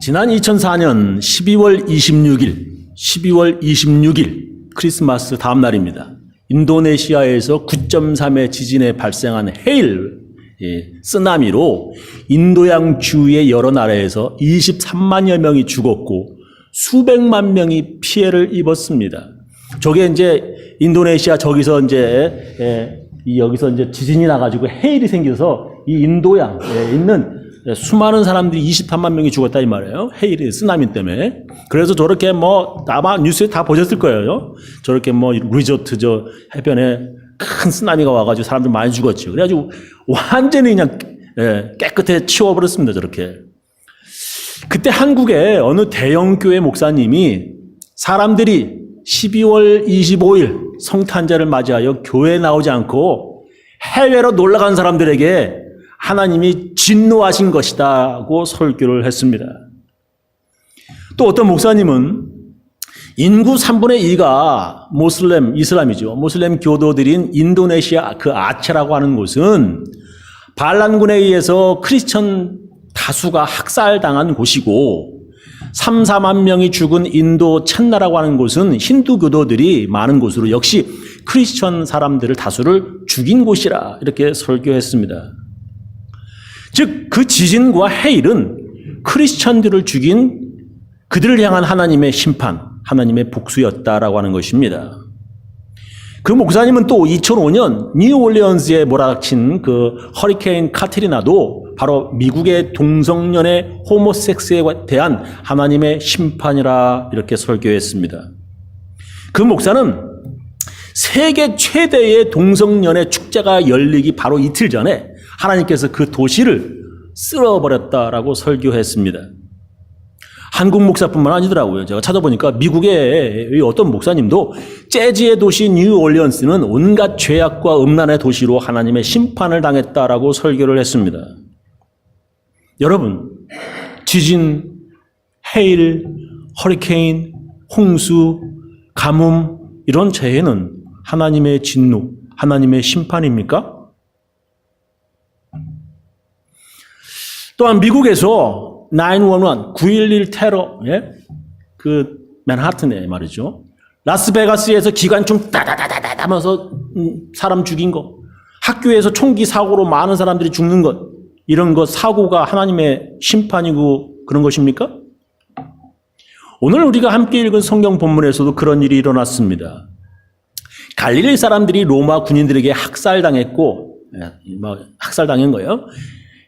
지난 2004년 12월 26일 크리스마스 다음 날입니다. 인도네시아에서 9.3의 지진에 발생한 헤일, 쓰나미로 인도양 주의 여러 나라에서 23만여 명이 죽었고 수백만 명이 피해를 입었습니다. 저게 이제 인도네시아 여기서 이제 지진이 나가지고 헤일이 생겨서 이 인도양에 있는 수많은 사람들이 23만 명이 죽었다 이 말이에요. 헤일이 쓰나미 때문에. 그래서 저렇게 아마 뉴스에 다 보셨을 거예요. 저렇게 리조트 해변에 큰 쓰나미가 와가지고 사람들 많이 죽었죠. 그래가지고 완전히 그냥 깨끗해 치워버렸습니다. 저렇게. 그때 한국의 어느 대형 교회 목사님이 사람들이 12월 25일 성탄절을 맞이하여 교회에 나오지 않고 해외로 놀러간 사람들에게 하나님이 진노하신 것이다고 설교를 했습니다. 또 어떤 목사님은 인구 3분의 2가 이슬람이죠. 모슬렘 교도들인 인도네시아 그 아체라고 하는 곳은 반란군에 의해서 크리스천 다수가 학살당한 곳이고 3, 4만 명이 죽은 인도 찬나라고 하는 곳은 힌두 교도들이 많은 곳으로 역시 크리스천 사람들을 다수를 죽인 곳이라 이렇게 설교했습니다. 즉 그 지진과 헤일은 크리스천들을 죽인 그들을 향한 하나님의 심판, 하나님의 복수였다라고 하는 것입니다. 그 목사님은 또 2005년 뉴올리언스에 몰아닥친 그 허리케인 카트리나도 바로 미국의 동성연애 호모섹스에 대한 하나님의 심판이라 이렇게 설교했습니다. 그 목사는 세계 최대의 동성연애 축제가 열리기 바로 이틀 전에 하나님께서 그 도시를 쓸어버렸다라고 설교했습니다. 한국 목사뿐만 아니더라고요. 제가 찾아보니까 미국의 어떤 목사님도 재즈의 도시 뉴올리언스는 온갖 죄악과 음란의 도시로 하나님의 심판을 당했다라고 설교를 했습니다. 여러분, 지진, 헤일, 허리케인, 홍수, 가뭄 이런 재해는 하나님의 진노, 하나님의 심판입니까? 또한 미국에서 911, 911 테러, 그 맨하튼에 말이죠. 라스베가스에서 기관총 따다다다다 하면서 사람 죽인 거, 학교에서 총기 사고로 많은 사람들이 죽는 것, 이런 것 사고가 하나님의 심판이고 그런 것입니까? 오늘 우리가 함께 읽은 성경 본문에서도 그런 일이 일어났습니다. 갈릴리 사람들이 로마 군인들에게 학살당했고, 학살당한 거예요.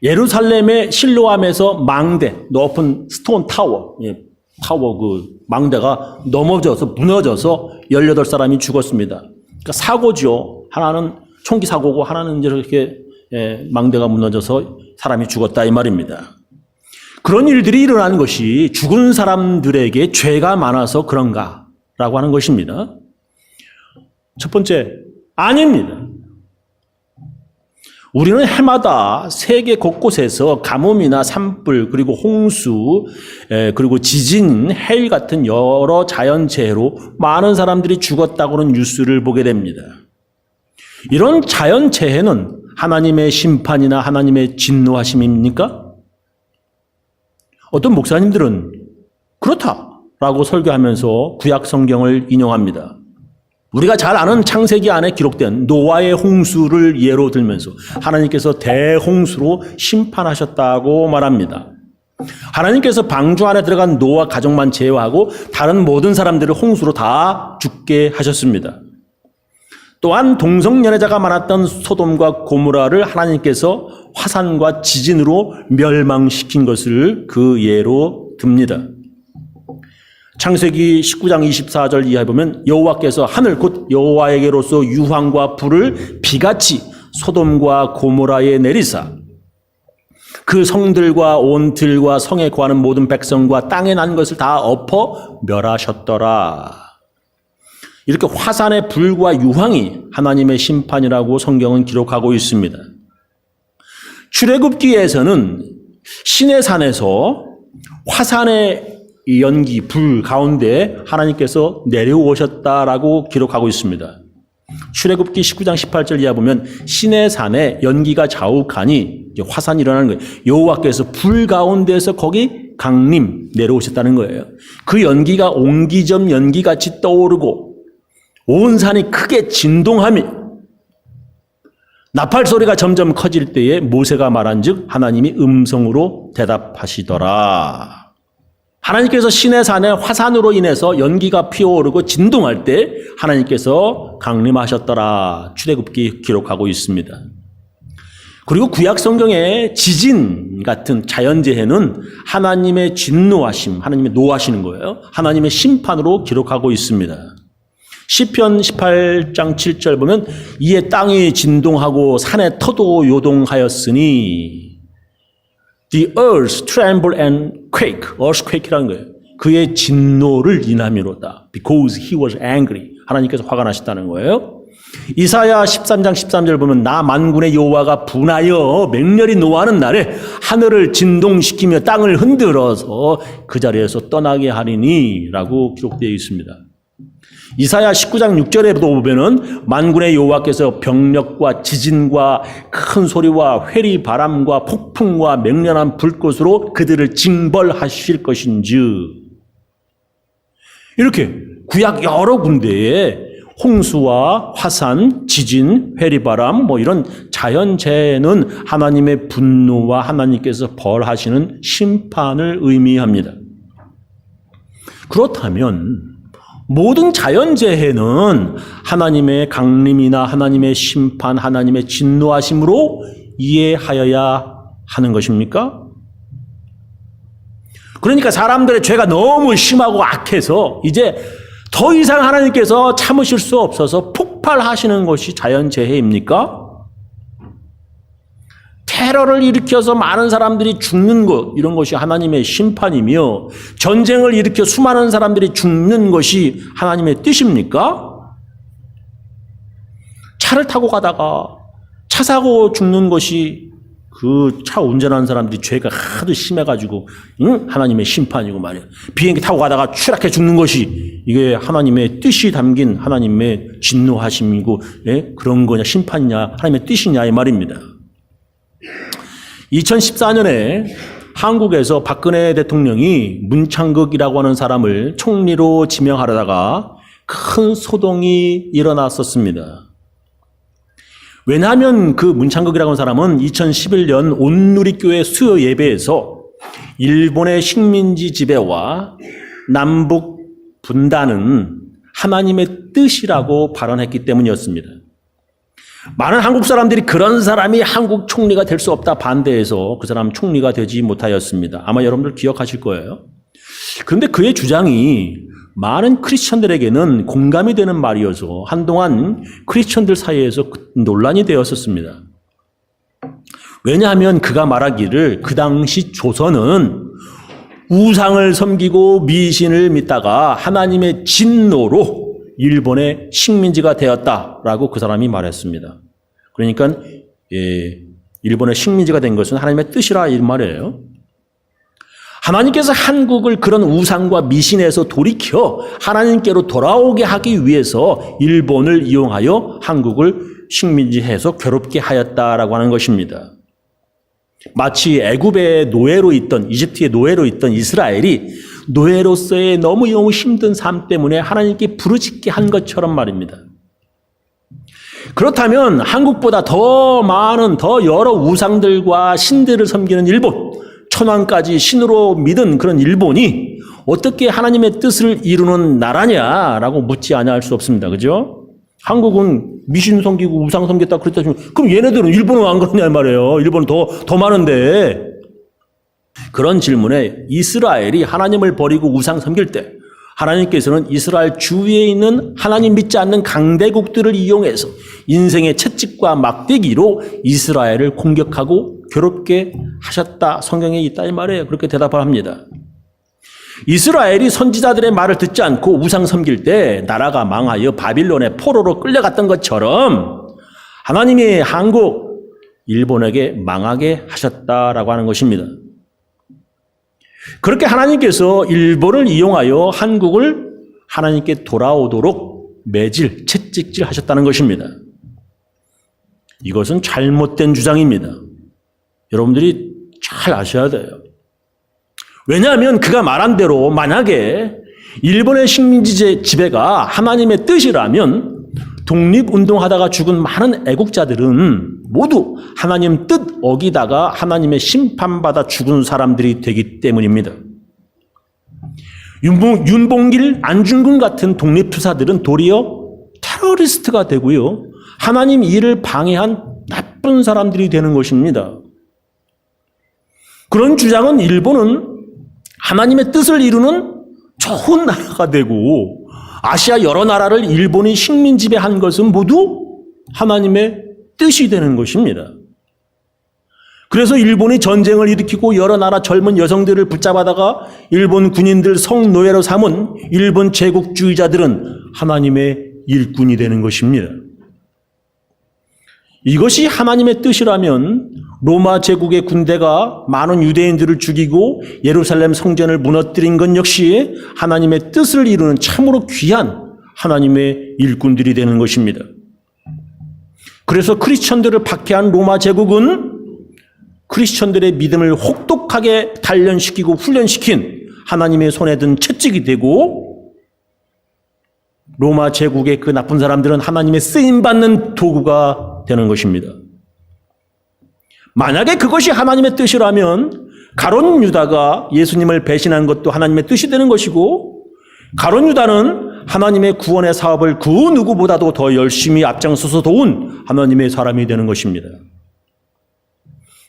예루살렘의 실로암에서 망대, 높은 스톤 타워, 그 망대가 무너져서 18사람이 죽었습니다. 그러니까 사고죠. 하나는 총기 사고고 하나는 이렇게 망대가 무너져서 사람이 죽었다 이 말입니다. 그런 일들이 일어난 것이 죽은 사람들에게 죄가 많아서 그런가라고 하는 것입니다. 첫 번째, 아닙니다. 우리는 해마다 세계 곳곳에서 가뭄이나 산불, 그리고 홍수, 그리고 지진, 해일 같은 여러 자연재해로 많은 사람들이 죽었다고는 뉴스를 보게 됩니다. 이런 자연재해는 하나님의 심판이나 하나님의 진노하심입니까? 어떤 목사님들은 그렇다라고 설교하면서 구약 성경을 인용합니다. 우리가 잘 아는 창세기 안에 기록된 노아의 홍수를 예로 들면서 하나님께서 대홍수로 심판하셨다고 말합니다. 하나님께서 방주 안에 들어간 노아 가족만 제외하고 다른 모든 사람들을 홍수로 다 죽게 하셨습니다. 또한 동성연애자가 많았던 소돔과 고모라를 하나님께서 화산과 지진으로 멸망시킨 것을 그 예로 듭니다. 창세기 19장 24절 이하에 보면 여호와께서 하늘 곧 여호와에게로서 유황과 불을 비같이 소돔과 고모라에 내리사 그 성들과 온 들과 성에 거하는 모든 백성과 땅에 난 것을 다 엎어 멸하셨더라. 이렇게 화산의 불과 유황이 하나님의 심판이라고 성경은 기록하고 있습니다. 출애굽기에서는 시내산에서 화산의 연기, 불 가운데 하나님께서 내려오셨다라고 기록하고 있습니다. 출애굽기 19장 18절 이하 보면 시내산에 연기가 자욱하니 화산이 일어나는 거예요. 여호와께서 불 가운데서 거기 강림 내려오셨다는 거예요. 그 연기가 옹기점 연기같이 떠오르고 온 산이 크게 진동하며 나팔 소리가 점점 커질 때에 모세가 말한즉 하나님이 음성으로 대답하시더라. 하나님께서 시내산의 화산으로 인해서 연기가 피어오르고 진동할 때 하나님께서 강림하셨더라. 출애굽기 기록하고 있습니다. 그리고 구약 성경의 지진 같은 자연재해는 하나님의 진노하심, 하나님의 노하시는 거예요. 하나님의 심판으로 기록하고 있습니다. 시편 18장 7절 보면 이에 땅이 진동하고 산의 터도 요동하였으니 The earth tremble and quake, earthquake라는 거예요. 그의 진노를 인함이로다. Because he was angry. 하나님께서 화가 나셨다는 거예요. 이사야 13장 13절 보면 나 만군의 여호와가 분하여 맹렬히 노하는 날에 하늘을 진동시키며 땅을 흔들어서 그 자리에서 떠나게 하리니 라고 기록되어 있습니다. 이사야 19장 6절에도 보면은 만군의 여호와께서 병력과 지진과 큰 소리와 회리 바람과 폭풍과 맹렬한 불꽃으로 그들을 징벌하실 것인즉 이렇게 구약 여러 군데에 홍수와 화산, 지진, 회리바람 이런 자연재해는 하나님의 분노와 하나님께서 벌하시는 심판을 의미합니다. 그렇다면 모든 자연재해는 하나님의 강림이나 하나님의 심판, 하나님의 진노하심으로 이해하여야 하는 것입니까? 그러니까 사람들의 죄가 너무 심하고 악해서 이제 더 이상 하나님께서 참으실 수 없어서 폭발하시는 것이 자연재해입니까? 테러를 일으켜서 많은 사람들이 죽는 것, 이런 것이 하나님의 심판이며 전쟁을 일으켜 수많은 사람들이 죽는 것이 하나님의 뜻입니까? 차를 타고 가다가 차 사고 죽는 것이 그 차 운전하는 사람들이 죄가 하도 심해가지고 하나님의 심판이고 말이야. 비행기 타고 가다가 추락해 죽는 것이 이게 하나님의 뜻이 담긴 하나님의 진노하심이고 그런 거냐 심판이냐 하나님의 뜻이냐 이 말입니다. 2014년에 한국에서 박근혜 대통령이 문창극이라고 하는 사람을 총리로 지명하려다가 큰 소동이 일어났었습니다. 왜냐하면 그 문창극이라고 하는 사람은 2011년 온누리교회 수요 예배에서 일본의 식민지 지배와 남북 분단은 하나님의 뜻이라고 발언했기 때문이었습니다. 많은 한국 사람들이 그런 사람이 한국 총리가 될 수 없다 반대해서 그 사람 총리가 되지 못하였습니다. 아마 여러분들 기억하실 거예요. 그런데 그의 주장이 많은 크리스천들에게는 공감이 되는 말이어서 한동안 크리스천들 사이에서 논란이 되었었습니다. 왜냐하면 그가 말하기를 그 당시 조선은 우상을 섬기고 미신을 믿다가 하나님의 진노로 일본의 식민지가 되었다라고 그 사람이 말했습니다. 그러니까 일본의 식민지가 된 것은 하나님의 뜻이라 이 말이에요. 하나님께서 한국을 그런 우상과 미신에서 돌이켜 하나님께로 돌아오게 하기 위해서 일본을 이용하여 한국을 식민지해서 괴롭게 하였다라고 하는 것입니다. 마치 애굽의 노예로 있던 이집트의 노예로 있던 이스라엘이 노예로서의 너무 힘든 삶 때문에 하나님께 부르짖게 한 것처럼 말입니다. 그렇다면 한국보다 더 많은 더 여러 우상들과 신들을 섬기는 일본, 천황까지 신으로 믿은 그런 일본이 어떻게 하나님의 뜻을 이루는 나라냐라고 묻지 않을 수 없습니다. 그죠? 한국은 미신 섬기고 우상 섬겼다 그랬다. 그럼 얘네들은 일본은 안 그러냐 말이에요. 일본은 더 많은데. 그런 질문에 이스라엘이 하나님을 버리고 우상 섬길 때 하나님께서는 이스라엘 주위에 있는 하나님 믿지 않는 강대국들을 이용해서 인생의 채찍과 막대기로 이스라엘을 공격하고 괴롭게 하셨다. 성경에 있다 이 말이에요. 그렇게 대답을 합니다. 이스라엘이 선지자들의 말을 듣지 않고 우상 섬길 때 나라가 망하여 바빌론의 포로로 끌려갔던 것처럼 하나님이 한국, 일본에게 망하게 하셨다라고 하는 것입니다. 그렇게 하나님께서 일본을 이용하여 한국을 하나님께 돌아오도록 매질, 채찍질 하셨다는 것입니다. 이것은 잘못된 주장입니다. 여러분들이 잘 아셔야 돼요. 왜냐하면 그가 말한 대로 만약에 일본의 식민지 지배가 하나님의 뜻이라면 독립운동하다가 죽은 많은 애국자들은 모두 하나님 뜻 어기다가 하나님의 심판받아 죽은 사람들이 되기 때문입니다. 윤봉길, 안중근 같은 독립투사들은 도리어 테러리스트가 되고요. 하나님 일을 방해한 나쁜 사람들이 되는 것입니다. 그런 주장은 일본은 하나님의 뜻을 이루는 좋은 나라가 되고 아시아 여러 나라를 일본이 식민 지배한 것은 모두 하나님의 뜻이 되는 것입니다. 그래서 일본이 전쟁을 일으키고 여러 나라 젊은 여성들을 붙잡아다가 일본 군인들 성노예로 삼은 일본 제국주의자들은 하나님의 일꾼이 되는 것입니다. 이것이 하나님의 뜻이라면 로마 제국의 군대가 많은 유대인들을 죽이고 예루살렘 성전을 무너뜨린 것 역시 하나님의 뜻을 이루는 참으로 귀한 하나님의 일꾼들이 되는 것입니다. 그래서 크리스천들을 박해한 로마 제국은 크리스천들의 믿음을 혹독하게 단련시키고 훈련시킨 하나님의 손에 든 채찍이 되고 로마 제국의 그 나쁜 사람들은 하나님의 쓰임받는 도구가 되는 것입니다. 만약에 그것이 하나님의 뜻이라면 가룟 유다가 예수님을 배신한 것도 하나님의 뜻이 되는 것이고 가룟 유다는 하나님의 구원의 사업을 그 누구보다도 더 열심히 앞장서서 도운 하나님의 사람이 되는 것입니다.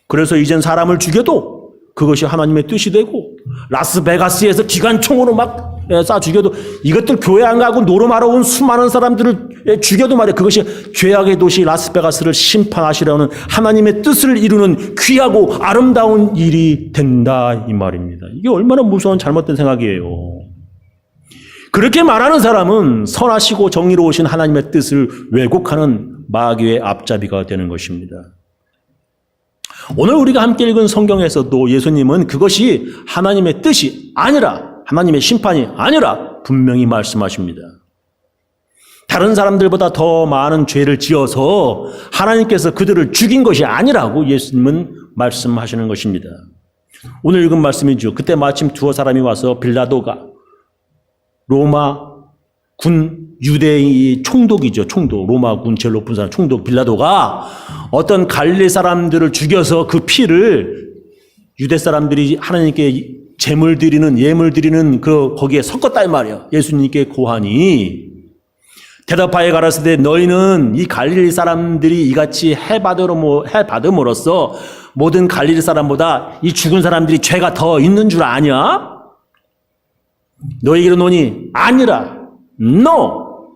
그래서 이젠 사람을 죽여도 그것이 하나님의 뜻이 되고 라스베가스에서 기관총으로 막 쏴 죽여도 이것들 교회 안 가고 노름하러 온 수많은 사람들을 죽여도 말이야 그것이 죄악의 도시 라스베가스를 심판하시려는 하나님의 뜻을 이루는 귀하고 아름다운 일이 된다 이 말입니다. 이게 얼마나 무서운 잘못된 생각이에요. 그렇게 말하는 사람은 선하시고 정의로우신 하나님의 뜻을 왜곡하는 마귀의 앞잡이가 되는 것입니다. 오늘 우리가 함께 읽은 성경에서도 예수님은 그것이 하나님의 뜻이 아니라 하나님의 심판이 아니라 분명히 말씀하십니다. 다른 사람들보다 더 많은 죄를 지어서 하나님께서 그들을 죽인 것이 아니라고 예수님은 말씀하시는 것입니다. 오늘 읽은 말씀이죠. 그때 마침 두어 사람이 와서 빌라도가 로마 군 유대의 총독이죠. 총독. 로마 군 제일 높은 사람 총독 빌라도가 어떤 갈릴리 사람들을 죽여서 그 피를 유대 사람들이 하나님께 제물 드리는 예물 드리는 그 거기에 섞었다 이 말이야. 예수님께 고하니 대답하여 가라사대 너희는 이 갈릴리 사람들이 이같이 해받음으로써 모든 갈릴리 사람보다 이 죽은 사람들이 죄가 더 있는 줄 아냐? 너희에게 이르노니 아니라 no.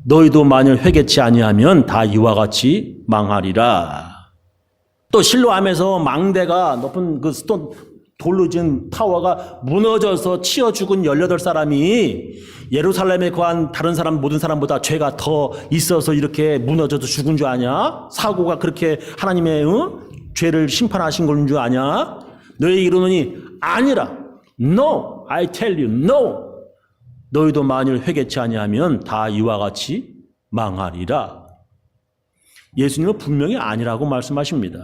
너희도 만일 회개치 아니하면 다 이와 같이 망하리라. 또 실로암에서 망대가 높은 그 돌로 지은 타워가 무너져서 치어 죽은 18사람이 예루살렘에 거한 다른 사람 모든 사람보다 죄가 더 있어서 이렇게 무너져서 죽은 줄 아냐? 사고가 그렇게 하나님의 죄를 심판하신 걸 줄 아냐? 너희에게 이르노니 아니라 no, I tell you no. 너희도 만일 회개치 아니하면 다 이와 같이 망하리라. 예수님은 분명히 아니라고 말씀하십니다.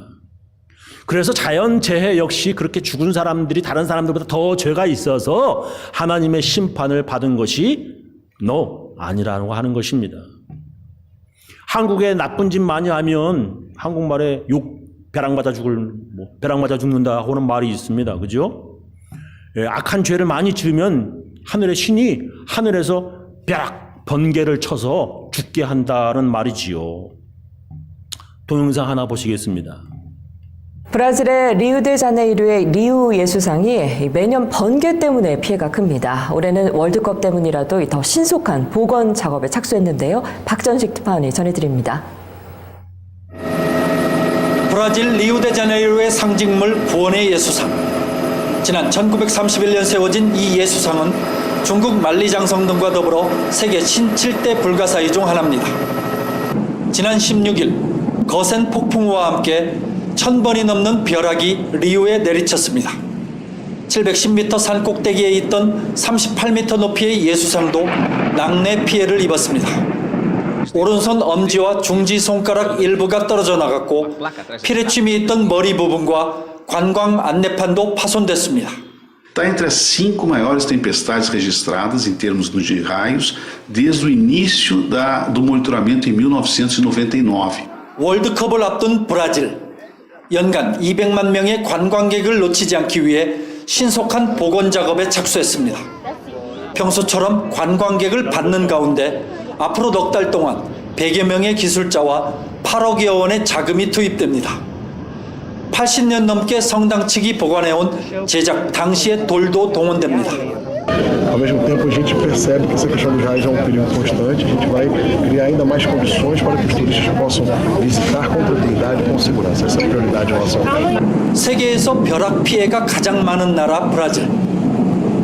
그래서 자연재해 역시 그렇게 죽은 사람들이 다른 사람들보다 더 죄가 있어서 하나님의 심판을 받은 것이 no, 아니라고 하는 것입니다. 한국에 나쁜 짓 많이 하면 한국말에 벼락 맞아 죽는다 하는 말이 있습니다. 그죠? 악한 죄를 많이 지으면 하늘의 신이 하늘에서 벼락 번개를 쳐서 죽게 한다는 말이지요. 동영상 하나 보시겠습니다. 브라질의 리우데자네이루의 리우 예수상이 매년 번개 때문에 피해가 큽니다. 올해는 월드컵 때문이라도 더 신속한 복원 작업에 착수했는데요. 박전식 특파원이 전해드립니다. 브라질 리우데자네이루의 상징물 구원의 예수상. 지난 1931년 세워진 이 예수상은 중국 만리장성 등과 더불어 세계 신7대 불가사의 중 하나입니다. 지난 16일 거센 폭풍우와 함께 1000번이 넘는 벼락이 리우에 내리쳤습니다. 710m 산 꼭대기에 있던 38m 높이의 예수상도 낙내 피해를 입었습니다. 오른손 엄지와 중지 손가락 일부가 떨어져 나갔고 피뢰침이 있던 머리 부분과 관광 안내판도 파손됐습니다. Está entre as 5 maiores tempestades registradas em termos de raios desde o início do monitoramento em 1999. 월드컵을 앞둔 브라질. 연간 200만 명의 관광객을 놓치지 않기 위해 신속한 복원 작업에 착수했습니다. 평소처럼 관광객을 받는 가운데 앞으로 넉 달 동안 100여 명의 기술자와 8억여 원의 자금이 투입됩니다. 80년 넘게 성당 측이 보관해온 제작 당시의 돌도 동원됩니다. Ao mesmo tempo, a gente percebe que essa questão dos raios é um perigo constante. A gente vai criar ainda mais condições para que os turistas possam visitar com tranquilidade e com segurança. Essa é a prioridade nossa. 세계에서 벼락 피해가 가장 많은 나라 브라질.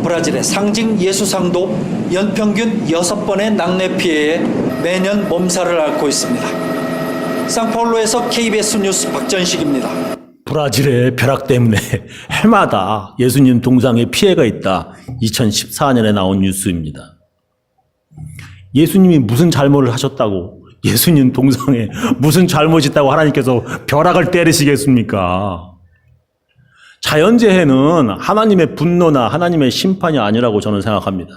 브라질의 상징 예수상도 연평균 6번의 낙내 피해에 매년 몸살을 앓고 있습니다. 상파울로에서 KBS 뉴스 박전식입니다. 브라질의 벼락 때문에 해마다 예수님 동상에 피해가 있다. 2014년에 나온 뉴스입니다. 예수님이 무슨 잘못을 하셨다고, 예수님 동상에 무슨 잘못이 있다고 하나님께서 벼락을 때리시겠습니까? 자연재해는 하나님의 분노나 하나님의 심판이 아니라고 저는 생각합니다.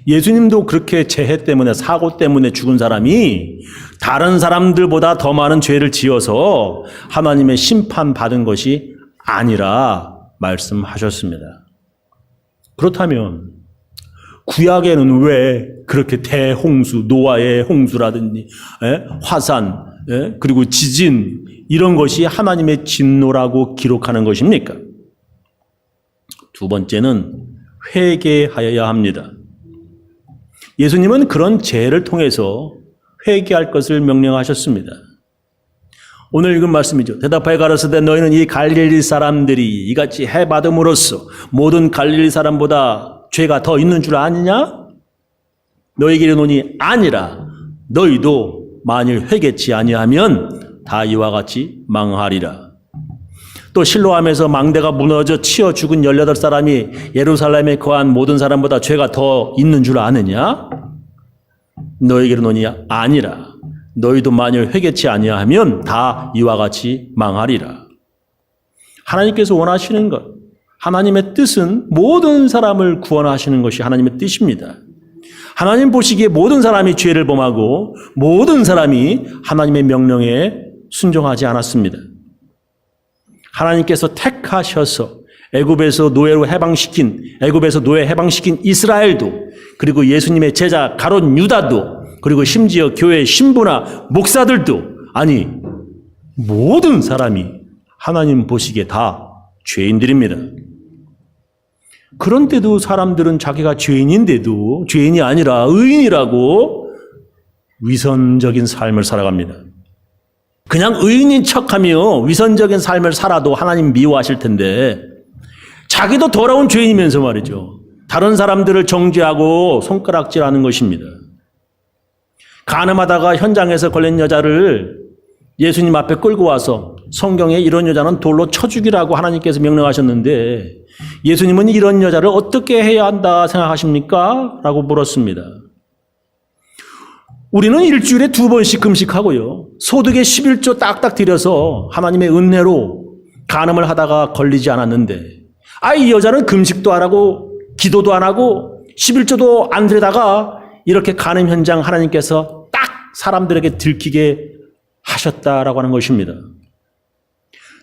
예수님도 그렇게 재해 때문에, 사고 때문에 죽은 사람이 다른 사람들보다 더 많은 죄를 지어서 하나님의 심판받은 것이 아니라 말씀하셨습니다. 그렇다면 구약에는 왜 그렇게 대홍수, 노아의 홍수라든지 화산, 그리고 지진, 이런 것이 하나님의 진노라고 기록하는 것입니까? 두 번째는 회개하여야 합니다. 예수님은 그런 재해를 통해서 회개할 것을 명령하셨습니다. 오늘 읽은 말씀이죠. 대답하여 가라사대 너희는 이 갈릴리 사람들이 이같이 해받음으로써 모든 갈릴리 사람보다 죄가 더 있는 줄 아느냐? 너희에게 이르노니 아니라 너희도 만일 회개치 아니하면 다 이와 같이 망하리라. 또 실로암에서 망대가 무너져 치어 죽은 18사람이 예루살렘에 거한 모든 사람보다 죄가 더 있는 줄 아느냐? 너희에게 이르노니 아니라 너희도 만일 회개치 아니하면 다 이와 같이 망하리라. 하나님께서 원하시는 것, 하나님의 뜻은 모든 사람을 구원하시는 것이 하나님의 뜻입니다. 하나님 보시기에 모든 사람이 죄를 범하고 모든 사람이 하나님의 명령에 순종하지 않았습니다. 하나님께서 택하셔서 애굽에서 노예 해방시킨 이스라엘도, 그리고 예수님의 제자 가롯 유다도, 그리고 심지어 교회 신부나 목사들도, 아니 모든 사람이 하나님 보시기에 다 죄인들입니다. 그런데도 사람들은 자기가 죄인인데도 죄인이 아니라 의인이라고 위선적인 삶을 살아갑니다. 그냥 의인인 척하며 위선적인 삶을 살아도 하나님 미워하실 텐데 자기도 더러운 죄인이면서 말이죠. 다른 사람들을 정죄하고 손가락질하는 것입니다. 간음하다가 현장에서 걸린 여자를 예수님 앞에 끌고 와서 성경에 이런 여자는 돌로 쳐 죽이라고 하나님께서 명령하셨는데 예수님은 이런 여자를 어떻게 해야 한다 생각하십니까? 라고 물었습니다. 우리는 일주일에 2번씩 금식하고요. 소득의 11조 딱딱 들여서 하나님의 은혜로 간음을 하다가 걸리지 않았는데 이 여자는 금식도 안 하고 기도도 안 하고 11조도 안 들여다가 이렇게 간음 현장 하나님께서 딱 사람들에게 들키게 하셨다라고 하는 것입니다.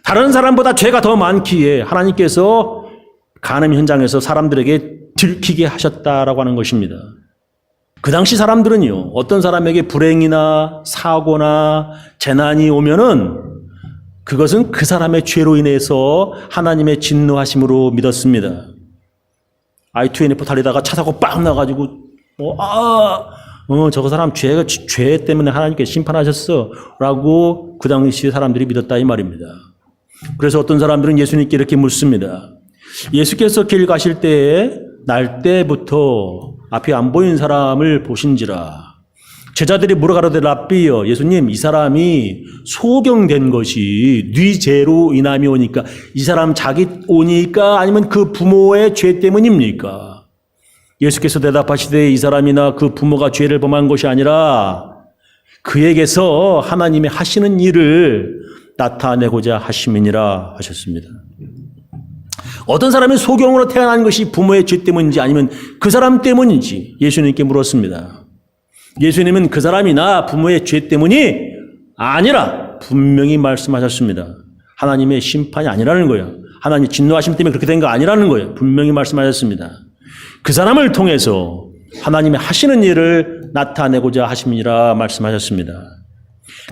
다른 사람보다 죄가 더 많기에 하나님께서 간음 현장에서 사람들에게 들키게 하셨다라고 하는 것입니다. 그 당시 사람들은요, 어떤 사람에게 불행이나 사고나 재난이 오면은 그것은 그 사람의 죄로 인해서 하나님의 진노하심으로 믿었습니다. I-24 달리다가 차 사고 빵 나가지고 저거 사람 죄 때문에 하나님께서 심판하셨어 라고 그 당시 사람들이 믿었다 이 말입니다. 그래서 어떤 사람들은 예수님께 이렇게 묻습니다. 예수께서 길 가실 때에 날 때부터 앞이 안 보인 사람을 보신지라 제자들이 뭐라 가로되 랍비여, 예수님 이 사람이 소경된 것이 네 죄로 인함이 오니까 이 사람 자기 오니까 아니면 그 부모의 죄 때문입니까? 예수께서 대답하시되 이 사람이나 그 부모가 죄를 범한 것이 아니라 그에게서 하나님의 하시는 일을 나타내고자 하심이니라 하셨습니다. 어떤 사람이 소경으로 태어난 것이 부모의 죄 때문인지 아니면 그 사람 때문인지 예수님께 물었습니다. 예수님은 그 사람이나 부모의 죄 때문이 아니라 분명히 말씀하셨습니다. 하나님의 심판이 아니라는 거예요. 하나님 진노하심 때문에 그렇게 된 거 아니라는 거예요. 분명히 말씀하셨습니다. 그 사람을 통해서 하나님의 하시는 일을 나타내고자 하심이라 말씀하셨습니다.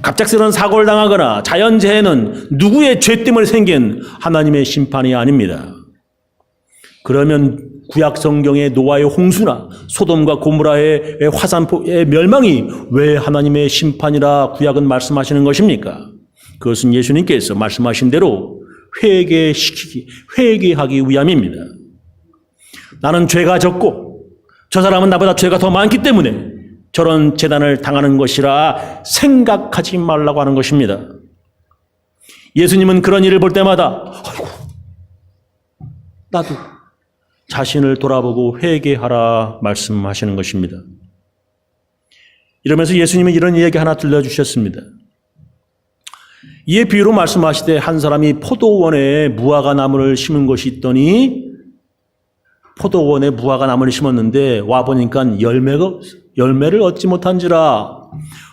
갑작스러운 사고를 당하거나 자연재해는 누구의 죄 때문에 생긴 하나님의 심판이 아닙니다. 그러면 구약 성경의 노아의 홍수나 소돔과 고모라의 화산포의 멸망이 왜 하나님의 심판이라 구약은 말씀하시는 것입니까? 그것은 예수님께서 말씀하신 대로 회개하기 위함입니다. 나는 죄가 적고 저 사람은 나보다 죄가 더 많기 때문에 저런 재난을 당하는 것이라 생각하지 말라고 하는 것입니다. 예수님은 그런 일을 볼 때마다 아이고 나도 자신을 돌아보고 회개하라 말씀하시는 것입니다. 이러면서 예수님은 이런 이야기 하나 들려주셨습니다. 이에 비유로 말씀하시되 한 사람이 포도원에 무화과 나무를 심은 것이 있더니 포도원에 무화과 나무를 심었는데 와보니까 열매를 얻지 못한지라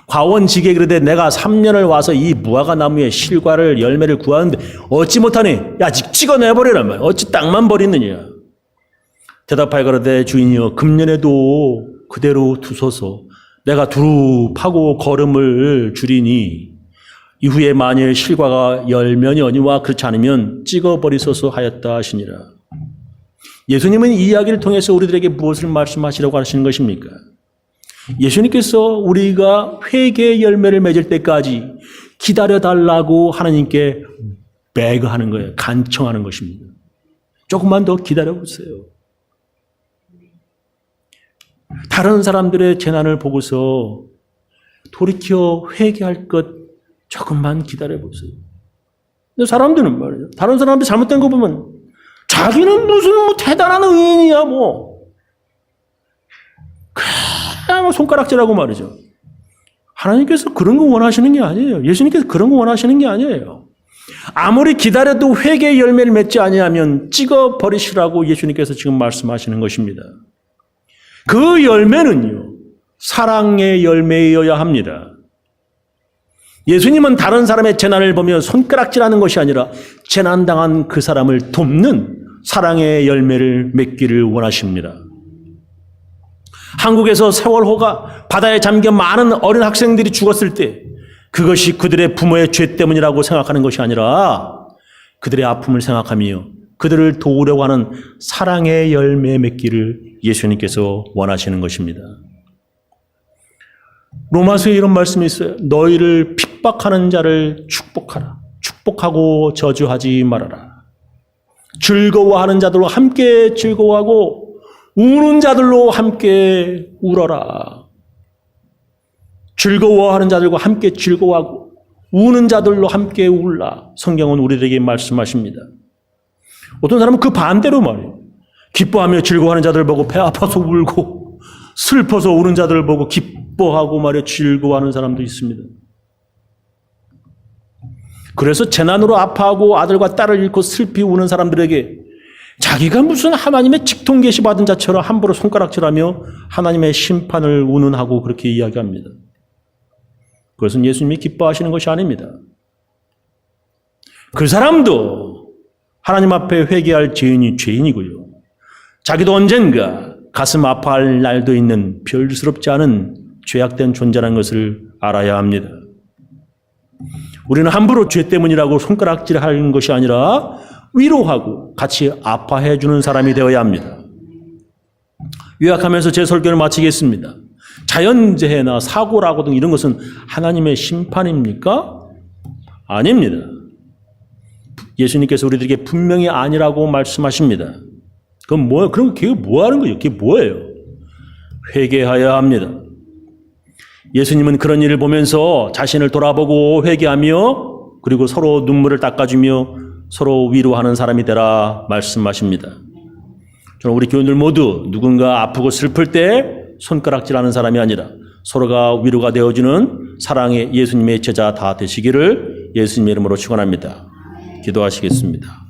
과원지게 그러되 내가 3년을 와서 이 무화과 나무의 실과를 열매를 구하는데 얻지 못하니 야 찍어내버리란 말이야. 어찌 땅만 버리느냐. 대답하여 그러되 주인이여 금년에도 그대로 두소서 내가 두루 파고 거름을 줄이니 이후에 만일 실과가 열면이 어니와 그렇지 않으면 찍어버리소서 하였다 하시니라. 예수님은 이 이야기를 통해서 우리들에게 무엇을 말씀하시려고 하시는 것입니까? 예수님께서 우리가 회개의 열매를 맺을 때까지 기다려달라고 하나님께 배그하는 거예요. 간청하는 것입니다. 조금만 더 기다려보세요. 다른 사람들의 재난을 보고서 돌이켜 회개할 것 조금만 기다려보세요. 근데 사람들은 말이에요. 다른 사람들 잘못된 거 보면 자기는 무슨 대단한 의인이야 그냥 손가락질하고 말이죠. 하나님께서 그런 거 원하시는 게 아니에요. 예수님께서 그런 거 원하시는 게 아니에요. 아무리 기다려도 회개의 열매를 맺지 아니하면 찍어버리시라고 예수님께서 지금 말씀하시는 것입니다. 그 열매는요, 사랑의 열매여야 합니다. 예수님은 다른 사람의 재난을 보며 손가락질하는 것이 아니라 재난당한 그 사람을 돕는 사랑의 열매를 맺기를 원하십니다. 한국에서 세월호가 바다에 잠겨 많은 어린 학생들이 죽었을 때 그것이 그들의 부모의 죄 때문이라고 생각하는 것이 아니라 그들의 아픔을 생각하며 그들을 도우려고 하는 사랑의 열매 맺기를 예수님께서 원하시는 것입니다. 로마서에 이런 말씀이 있어요. 너희를 핍박하는 자를 축복하라. 축복하고 저주하지 말아라. 즐거워하는 자들로 함께 즐거워하고 우는 자들로 함께 울어라. 즐거워하는 자들과 함께 즐거워하고 우는 자들로 함께 울라. 성경은 우리들에게 말씀하십니다. 어떤 사람은 그 반대로 말해요. 기뻐하며 즐거워하는 자들을 보고 배 아파서 울고 슬퍼서 우는 자들을 보고 기뻐하고 말이야 즐거워하는 사람도 있습니다. 그래서 재난으로 아파하고 아들과 딸을 잃고 슬피 우는 사람들에게 자기가 무슨 하나님의 직통 계시 받은 자처럼 함부로 손가락질하며 하나님의 심판을 운운하고 그렇게 이야기합니다. 그것은 예수님이 기뻐하시는 것이 아닙니다. 그 사람도 하나님 앞에 회개할 죄인이고요. 자기도 언젠가 가슴 아파할 날도 있는 별스럽지 않은 죄악된 존재라는 것을 알아야 합니다. 우리는 함부로 죄 때문이라고 손가락질하는 것이 아니라 위로하고 같이 아파해 주는 사람이 되어야 합니다. 요약하면서 제 설교를 마치겠습니다. 자연재해나 사고라고 등 이런 것은 하나님의 심판입니까? 아닙니다. 예수님께서 우리들에게 분명히 아니라고 말씀하십니다. 그럼 그럼 그게 뭐 하는 거예요? 그게 뭐예요? 회개하여야 합니다. 예수님은 그런 일을 보면서 자신을 돌아보고 회개하며 그리고 서로 눈물을 닦아주며 서로 위로하는 사람이 되라 말씀하십니다. 저는 우리 교인들 모두 누군가 아프고 슬플 때 손가락질하는 사람이 아니라 서로가 위로가 되어주는 사랑의 예수님의 제자 다 되시기를 예수님의 이름으로 축원합니다. 기도하시겠습니다.